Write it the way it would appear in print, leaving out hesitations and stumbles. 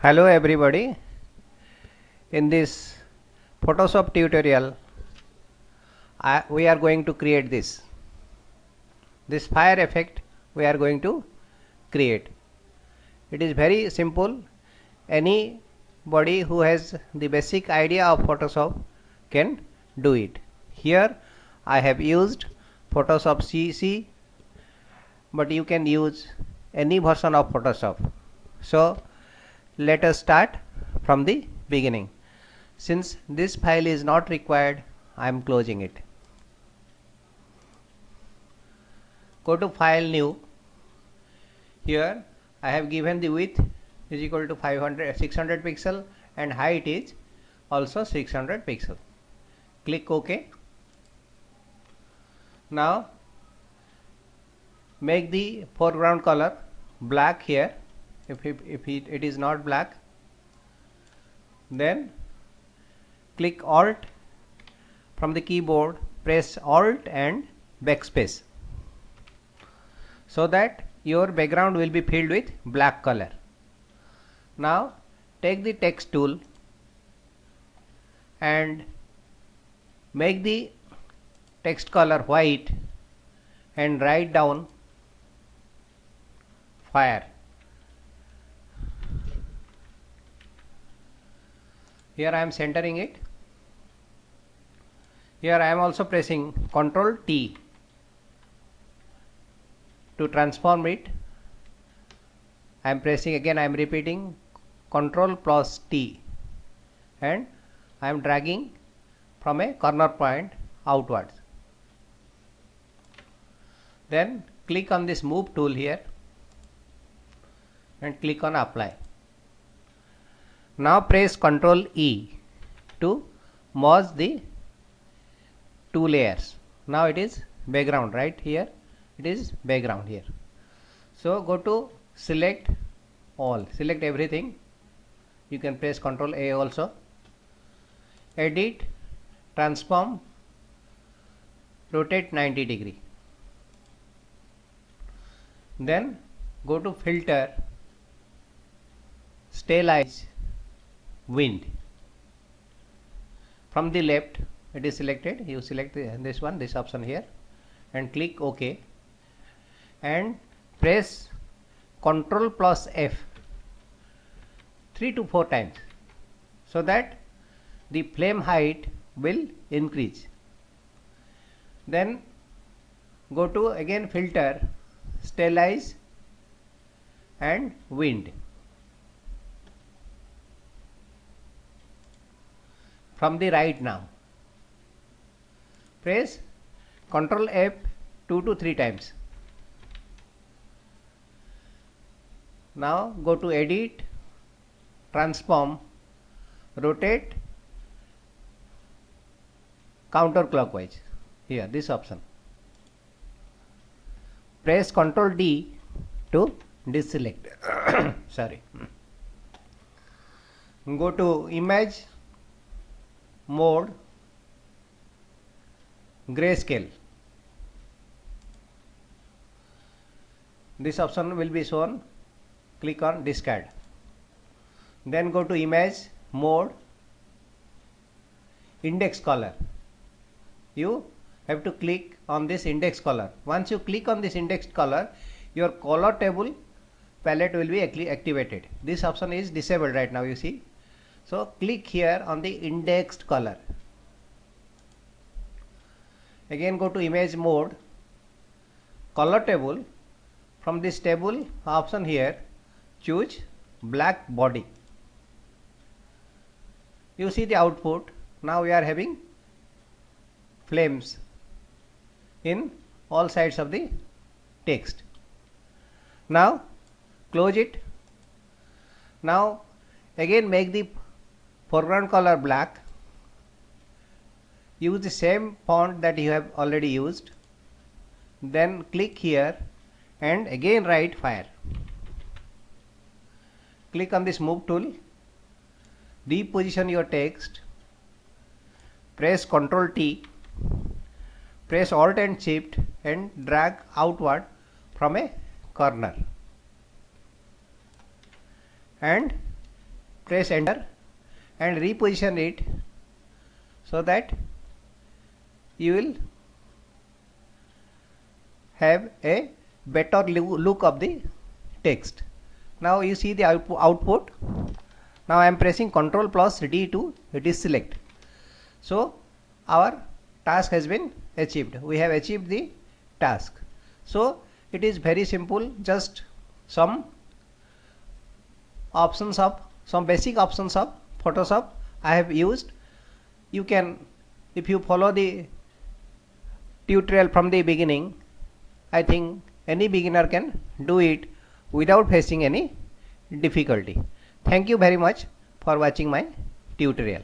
Hello everybody. In this Photoshop tutorial we are going to create this fire effect. We are going to create. It is very simple. Anybody who has the basic idea of Photoshop can do it. Here I have used Photoshop CC, but you can use any version of Photoshop. So let us start from the beginning. Since this file is not required, I am closing it. Go to File, New. Here I have given the width is equal to 600 pixel and height is also 600 pixel. Click OK. Now make the foreground color black here. If it is not black, then click Alt from the keyboard, press Alt and backspace, so that your background will be filled with black color. Now take the text tool and make the text color white and write down fire. Here I am centering it. Here I am also pressing Ctrl T to transform it. I am pressing again, I am repeating Ctrl plus T, and I am dragging from a corner point outwards. Then click on this move tool here and click on apply. Now press Ctrl E to merge the two layers. Now it is background, right here it is background here. So go to select all, select everything. You can press Ctrl A also. Edit, transform, rotate 90 degree. Then go to filter, stylize, wind. From the left it is selected. You select this one, this option here, and click OK and press Ctrl plus F 3 to 4 times, so that the flame height will increase. Then go to again filter, stylize and wind. From the right now press Ctrl F 2 to 3 times. Now go to edit, transform, rotate counterclockwise. Here this option. Press Ctrl D to deselect. Sorry. Go to image mode, grayscale. This option will be shown. Click on discard. Then go to image mode, index color. You have to click on this index color. Once you click on this index color, your color table palette will be activated. This option is disabled right now, you see. So click here on the indexed color. Again go to image mode, color table. From this table option here, choose black body. You see the output. Now we are having flames in all sides of the text. Now close it. Now again make the foreground color black. Use the same font that you have already used. Then click here and again write fire. Click on this move tool, reposition your text, press Ctrl T, press Alt and Shift and drag outward from a corner. and press enter and reposition it so that you will have a better look of the text. Now you see the output. Now I am pressing Ctrl plus D to deselect. So our task has been achieved. We have achieved the task. So it is very simple, just some basic options of Photoshop I have used. You can, if you follow the tutorial from the beginning, I think any beginner can do it without facing any difficulty. Thank you very much for watching my tutorial.